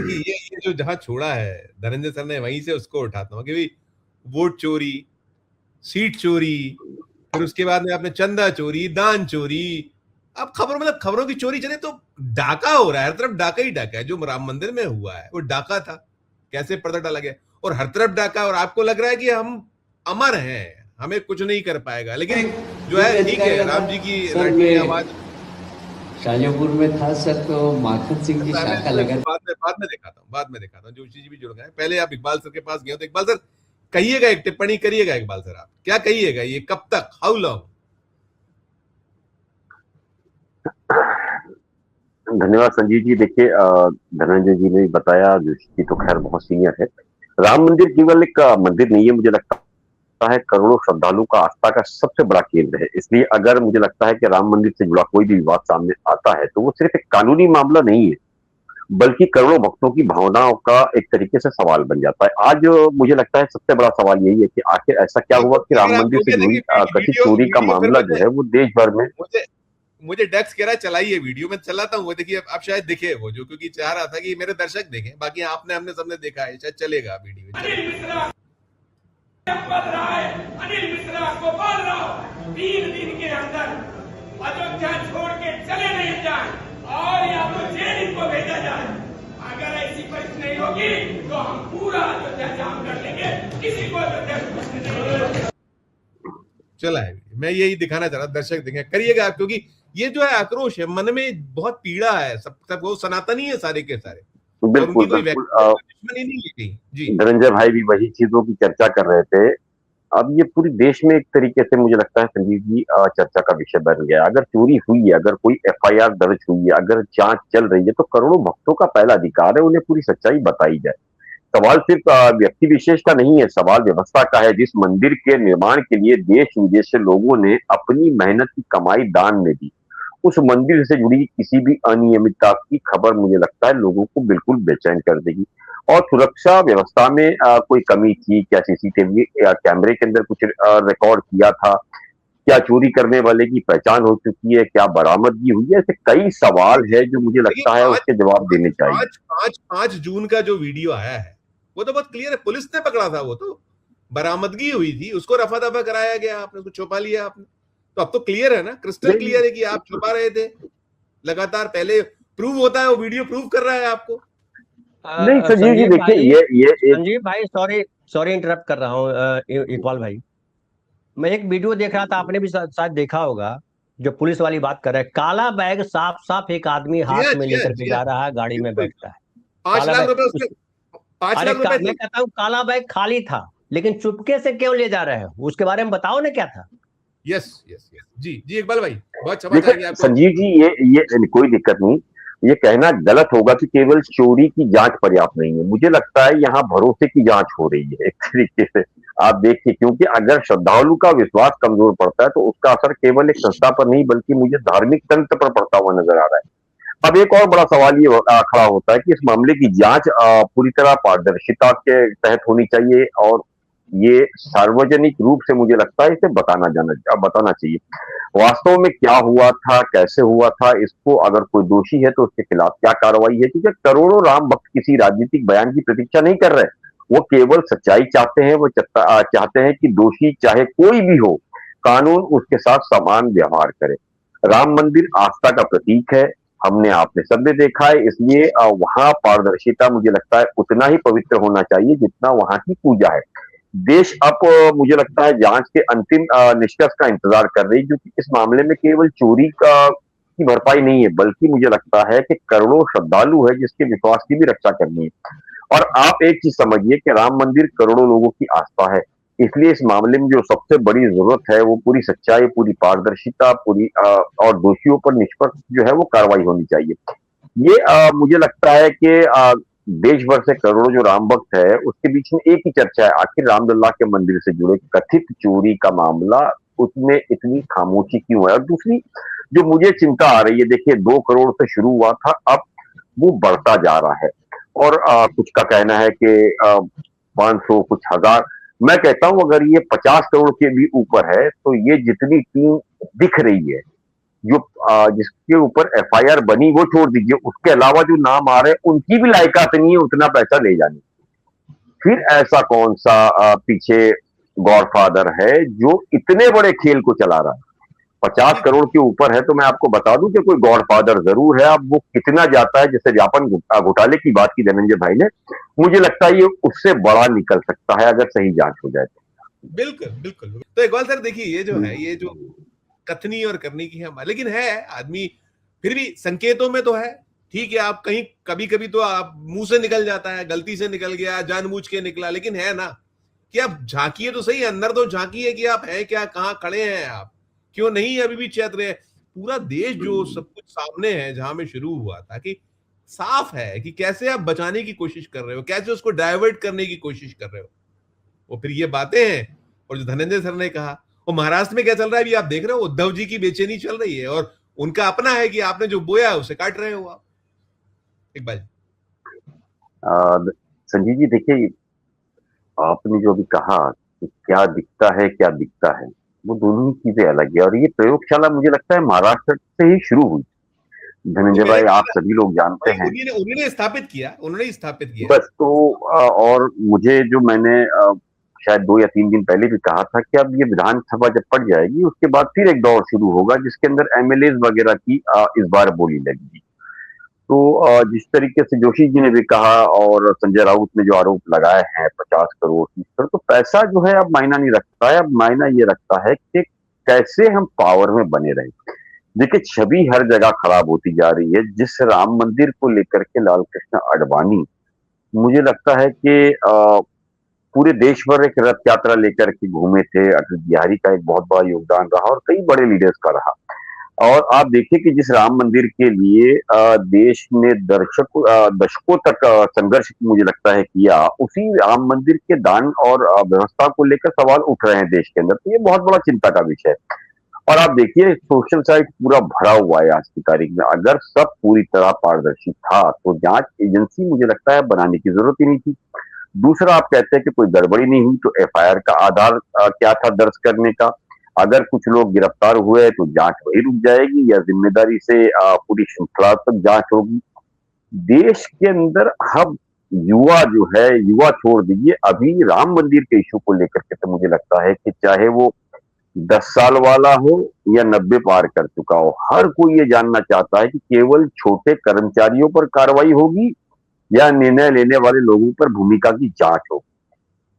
देखिए ये जो जहां छोड़ा है धनंजय सर ने, वहीं से उसको उठाता हूँ कि भाई वोट चोरी, सीट चोरी, फिर उसके बाद में आपने चंदा चोरी, दान चोरी। अब खबर मतलब खबरों की चोरी चले तो डाका हो रहा है, हर तरफ डाका ही डाका है। जो राम मंदिर में हुआ है वो डाका था, कैसे पर्दा डाला गया, और हर तरफ डाका, और आपको लग रहा है कि हम अमर हैं, हमें कुछ नहीं कर पाएगा। लेकिन जो है ठीक है, राम जी की सर लाडली मैं आवाज। शाजापुर में था सर, तो माखन सिंह की मैं शाखा तो लगा। इसको बाद में दिखाता हूँ। जोशी जी भी जुड़ गए। पहले आप इकबाल सर के पास गए, तो इकबाल सर कहिएगा, एक टिप्पणी करिएगा। इकबाल सर आप क्या कहिएगा, ये कब तक, हाउ लॉन्ग? धन्यवाद संजीव जी। देखिए, धनंजय जी ने बताया, जोशी जी तो खैर बहुत सीनियर है। राम मंदिर केवल एक मंदिर नहीं है, मुझे लगता है करोड़ों श्रद्धालु का आस्था का सबसे बड़ा केंद्र है। इसलिए अगर मुझे लगता है कि राम मंदिर से जुड़ा कोई भी विवाद सामने आता है, तो वो सिर्फ एक कानूनी मामला नहीं है, बल्कि करोड़ों भक्तों की भावनाओं का एक तरीके से सवाल बन जाता है। आज मुझे लगता है सबसे बड़ा सवाल यही है कि आखिर ऐसा क्या हुआ कि अगर राम आप मंदिर से मुझे जुड़ी देखिए कथित वीडियो चोरी का वीडियो फिर मामला जो मुझे है वो देश भर में। मुझे मुझे डेक्स कह रहा है चलाइए वीडियो, मैं चलाता हूँ। वो देखिए आप शायद दिखे वो, जो क्योंकि चाह रहा था कि मेरे दर्शक देखें, बाकी आपने हमने सबने देखा है, शायद चलेगा वीडियो। अनिल मिश्रा को बोल रहा हूं 3 दिन के अंदर अयोध्या छोड़ के चले नहीं जाए, और या तो जेल इनको भेजा जाए। अगर ऐसी परिस्थिति नहीं होगी तो हम पूरा अयोध्या जाम कर लेंगे, किसी को अयोध्या नहीं होगा। चला है, मैं यही दिखाना चाह रहा, दर्शक देखें, करिएगा आप, क्योंकि ये जो है आक्रोश है, मन में बहुत पीड़ा है। सब वो सनातनी है सारे के सारे, और बिल्कुल उनकी कोई बिल्कुल व्यक्तिगत दुश्मनी नहीं है कहीं। जी धनंजय भाई भी वही चीजों की चर्चा कर रहे थे। अब ये पूरी देश में एक तरीके से मुझे लगता है संजीव जी चर्चा का विषय बन गया। अगर चोरी हुई है, अगर कोई एफआईआर दर्ज हुई है, अगर जांच चल रही है, तो करोड़ों भक्तों का पहला अधिकार है उन्हें पूरी सच्चाई बताई जाए। सवाल सिर्फ व्यक्ति विशेष का नहीं है, सवाल व्यवस्था का है। जिस मंदिर के निर्माण के लिए देश विदेश से लोगों ने अपनी मेहनत की कमाई दान में दी, उस मंदिर से जुड़ी किसी भी अनियमितता की खबर मुझे लगता है लोगों को बिल्कुल बेचैन कर देगी। और सुरक्षा व्यवस्था में कोई कमी थी क्या? सीसीटीवी कैमरे के अंदर कुछ रिकॉर्ड किया था क्या? चोरी करने वाले की पहचान हो चुकी है क्या? बरामदगी हुई है? ऐसे कई सवाल है जो मुझे देखिए, लगता है उसके जवाब देने चाहिए। 5 जून का जो वीडियो आया है वो तो बहुत क्लियर है, पुलिस ने पकड़ा था, वो तो बरामदगी हुई थी, उसको रफा दफा कराया गया, आपने उसको छुपा लिया आपने। तो अब तो क्लियर है ना, क्रिस्टल क्लियर है कि आप छुपा रहे थे लगातार। पहले प्रूव होता है, वो वीडियो प्रूव कर रहा है आपको। नहीं संजीव जी, संजीव देखिए भाई, ये एक संजीव भाई, सॉरी सॉरी इंटरप्ट कर रहा हूँ इकबाल भाई। मैं एक वीडियो देख रहा था, आपने भी शायद देखा होगा, जो पुलिस वाली बात कर रहा है। काला बैग साफ साफ एक आदमी हाथ में लेकर के जी जा हाँ, रहा है, गाड़ी में बिल्कुल। बैठता है। 5 काला लाख बैग रुपए उसमें, 5 अरे लाख रुपए मैं थे। कहता हूँ काला बैग खाली था, लेकिन चुपके से क्यों ले जा रहे हैं, उसके बारे में बताओ ना क्या था। यस यस यस, जी जी इकबाल भाई, बहुत क्षमा देखो चाहेंगे आपको। संजीव जी, ये कोई दिक्कत नहीं। ये कहना गलत होगा कि केवल चोरी की जांच पर्याप्त नहीं है। मुझे लगता है यहाँ भरोसे की जांच हो रही है एक तरीके से। आप देखिए, क्योंकि अगर श्रद्धालु का विश्वास कमजोर पड़ता है तो उसका असर केवल एक संस्था पर नहीं बल्कि मुझे धार्मिक तंत्र पर पड़ता हुआ नजर आ रहा है। अब एक और बड़ा सवाल ये खड़ा होता है कि इस मामले की जांच पूरी तरह पारदर्शिता के तहत होनी चाहिए, और ये सार्वजनिक रूप से मुझे लगता है इसे बताना चाहिए वास्तव में क्या हुआ था, कैसे हुआ था। इसको अगर कोई दोषी है तो उसके खिलाफ क्या कार्रवाई है, क्योंकि करोड़ों राम भक्त किसी राजनीतिक बयान की प्रतीक्षा नहीं कर रहे। वो केवल सच्चाई चाहते हैं। वो चाहते हैं कि दोषी चाहे कोई भी हो, कानून उसके साथ समान व्यवहार करे। राम मंदिर आस्था का प्रतीक है, हमने आपने सब ने देखा है। इसलिए वहां पारदर्शिता मुझे लगता है उतना ही पवित्र होना चाहिए जितना वहां की पूजा है। देश अब मुझे लगता है जांच के अंतिम निष्कर्ष का इंतजार कर रही, क्योंकि इस मामले में केवल चोरी का की भरपाई नहीं है, बल्कि मुझे लगता है कि करोड़ों श्रद्धालु है जिसके विश्वास की भी रक्षा करनी है। और आप एक चीज समझिए कि राम मंदिर करोड़ों लोगों की आस्था है। इसलिए इस मामले में जो सबसे बड़ी जरूरत है वो पूरी सच्चाई, पूरी पारदर्शिता, पूरी और दोषियों पर निष्पक्ष जो है वो कार्रवाई होनी चाहिए। ये मुझे लगता है कि देश भर से करोड़ों जो राम भक्त है उसके बीच में एक ही चर्चा है, आखिर रामलला के मंदिर से जुड़े कथित चोरी का मामला, उसमें इतनी खामोशी क्यों है? और दूसरी जो मुझे चिंता आ रही है, देखिए 2 करोड़ से शुरू हुआ था, अब वो बढ़ता जा रहा है। और कुछ का कहना है कि 500, कुछ हजार। मैं कहता हूं अगर ये 50 करोड़ के भी ऊपर है तो ये जितनी टीम दिख रही है जो जिसके ऊपर एफआईआर बनी वो छोड़ दीजिए, उसके अलावा जो नाम आ रहे हैं उनकी भी लायकात नहीं है उतना पैसा ले जाने की। फिर ऐसा कौन सा पीछे गॉडफादर है जो इतने बड़े खेल को चला रहा है? 50 करोड़ के ऊपर है तो मैं आपको बता दूं कि कोई गॉडफादर जरूर है। अब वो कितना जाता है, जैसे व्यापम घोटाले की बात की धनंजय भाई ने, मुझे लगता है ये उससे बड़ा निकल सकता है अगर सही जांच हो जाए तो। बिल्कुल बिल्कुल। तो इकबाल सर देखिए, ये जो है, ये जो कथनी और करनी की है, लेकिन है आदमी फिर भी संकेतों में तो है। ठीक है, आप कहीं कभी कभी तो आप मुंह से निकल जाता है, गलती से निकल गया, जानबूझ के निकला, लेकिन है ना कि आप झांकिए तो सही, अंदर तो झांकिए कि आप हैं क्या, कहाँ खड़े हैं आप, क्यों नहीं अभी भी चैत रहे हैं। पूरा देश जो सब कुछ सामने है, जहां में शुरू हुआ था, कि साफ है कि कैसे आप बचाने की कोशिश कर रहे हो, कैसे उसको डाइवर्ट करने की कोशिश कर रहे हो। वो फिर ये बातें हैं। और जो धनंजय सर ने कहा, वो महाराष्ट्र में क्या चल रहा है अभी आप देख रहे हो, उद्धव जी की बेचैनी चल रही है, और उनका अपना है कि आपने जो बोया है उसे काट रहे हो आप। इकबाल संजीव जी देखिए, आपने जो अभी कहा कि क्या दिखता है क्या दिखता है, वो दोनों ही चीजें अलग है। और ये प्रयोगशाला मुझे लगता है महाराष्ट्र से ही शुरू हुई। तो धनंजय भाई, आप सभी लोग जानते हैं, उन्होंने स्थापित किया, उन्होंने स्थापित किया। बस तो और मुझे जो मैंने शायद 2 या 3 दिन पहले भी कहा था कि अब ये विधानसभा जब पड़ जाएगी उसके बाद फिर एक दौर शुरू होगा जिसके अंदर एमएलए वगैरह की इस बार बोली लगेगी। तो जिस तरीके से जोशी जी ने भी कहा और संजय राउत ने जो आरोप लगाए हैं 50 करोड़ 30 करोड़, तो पैसा जो है अब मायना नहीं रखता है। अब मायना ये रखता है कि कैसे हम पावर में बने रहे। देखिए, छवि हर जगह खराब होती जा रही है। जिस राम मंदिर को लेकर के लाल कृष्ण आडवाणी, मुझे लगता है कि पूरे देश भर एक रथ यात्रा लेकर के घूमे थे। अटल बिहारी का एक बहुत बड़ा योगदान रहा और कई बड़े लीडर्स का रहा। और आप देखिए कि जिस राम मंदिर के लिए देश ने दशकों तक संघर्ष मुझे लगता है किया, उसी राम मंदिर के दान और व्यवस्था को लेकर सवाल उठ रहे हैं देश के अंदर। तो ये बहुत बड़ा चिंता का विषय है। और आप देखिए, सोशल साइट पूरा भरा हुआ है आज की तारीख में। अगर सब पूरी तरह पारदर्शी था तो जांच एजेंसी मुझे लगता है बनाने की जरूरत ही नहीं थी। दूसरा, आप कहते हैं कि कोई गड़बड़ी नहीं हुई, तो एफआईआर का आधार क्या था दर्ज करने का? अगर कुछ लोग गिरफ्तार हुए तो जांच वही रुक जाएगी या जिम्मेदारी से पूरी श्रृंखला तक जांच होगी? देश के अंदर अब युवा जो है, युवा छोड़ दीजिए, अभी राम मंदिर के इशू को लेकर के तो मुझे लगता है कि चाहे वो 10 साल वाला हो या 90 पार कर चुका हो, हर कोई ये जानना चाहता है कि केवल छोटे कर्मचारियों पर कार्रवाई होगी या निर्णय लेने वाले लोगों पर भूमिका की जांच होगी।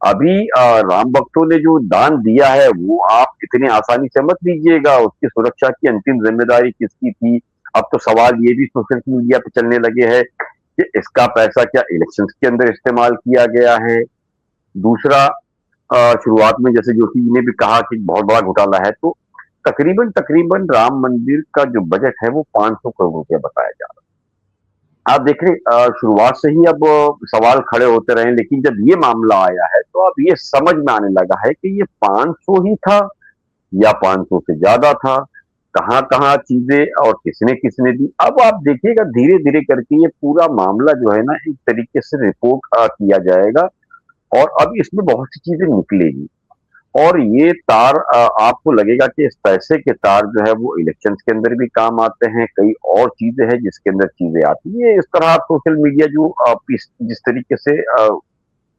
अभी राम भक्तों ने जो दान दिया है वो आप इतने आसानी से मत लीजिएगा। उसकी सुरक्षा की अंतिम जिम्मेदारी किसकी थी? अब तो सवाल ये भी सोशल मीडिया पे चलने लगे हैं कि इसका पैसा क्या इलेक्शंस के अंदर इस्तेमाल किया गया है? दूसरा, शुरुआत में जैसे जोशी जी ने भी कहा कि बहुत बड़ा घोटाला है, तो तकरीबन तकरीबन राम मंदिर का जो बजट है वो 500 करोड़ रुपया बताया जा रहा है। आप देख रहे, शुरुआत से ही अब सवाल खड़े होते रहे, लेकिन जब ये मामला आया है तो अब ये समझ में आने लगा है कि ये 500 ही था या 500 से ज्यादा था, कहाँ-कहाँ चीजें और किसने दी। अब आप देखिएगा धीरे-धीरे करके ये पूरा मामला जो है ना एक तरीके से रिपोर्ट किया जाएगा और अब इसमें बहुत सी चीजें निकलेगी। और ये तार आपको लगेगा कि इस पैसे के तार जो है वो इलेक्शंस के अंदर भी काम आते हैं, कई और चीजें हैं जिसके अंदर चीजें आती है। इस तरह सोशल मीडिया जो जिस तरीके से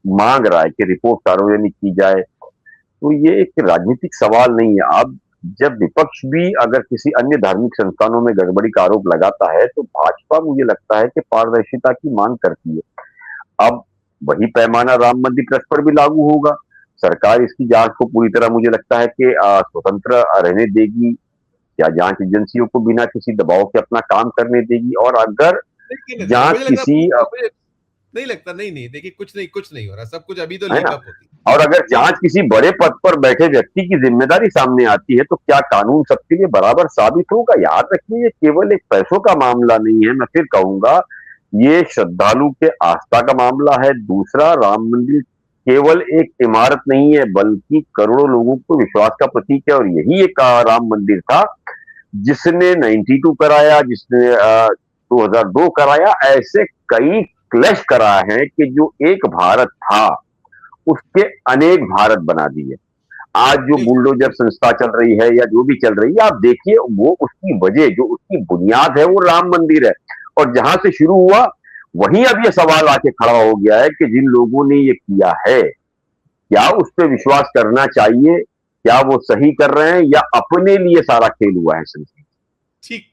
मांग रहा है कि रिपोर्ट सार्वजनिक की जाए, तो ये एक राजनीतिक सवाल नहीं है। अब जब विपक्ष भी अगर किसी अन्य धार्मिक संस्थानों में गड़बड़ी का आरोप लगाता है तो भाजपा मुझे लगता है कि पारदर्शिता की मांग करती है। अब वही पैमाना राम मंदिर ट्रस्ट पर भी लागू होगा। सरकार इसकी जांच को पूरी तरह मुझे लगता है कि स्वतंत्र रहने देगी या जांच एजेंसियों को बिना किसी दबाव के अपना काम करने देगी। और अगर जांच किसी नहीं लगता, नहीं देखिए, कुछ नहीं हो रहा, सब कुछ अभी तो है ना, लेकअप होती। और अगर जांच किसी बड़े पद पर बैठे व्यक्ति की जिम्मेदारी सामने आती है तो क्या कानून सबके लिए बराबर साबित होगा? याद रखिए, ये केवल एक पैसों का मामला नहीं है। मैं फिर कहूंगा, ये श्रद्धालु के आस्था का मामला है। दूसरा, राम मंदिर केवल एक इमारत नहीं है बल्कि करोड़ों लोगों को विश्वास का प्रतीक है। और यही एक राम मंदिर था जिसने 92 कराया, जिसने 2002 कराया। ऐसे कई क्लैश कराए हैं कि जो एक भारत था उसके अनेक भारत बना दिए। आज जो बुलडोजर संस्था चल रही है या जो भी चल रही है, आप देखिए वो उसकी वजह, जो उसकी बुनियाद है वो राम मंदिर है। और जहां से शुरू हुआ वहीं अब ये सवाल आके खड़ा हो गया है कि जिन लोगों ने ये किया है, क्या उस पर विश्वास करना चाहिए? क्या वो सही कर रहे हैं या अपने लिए सारा खेल हुआ है? ठीक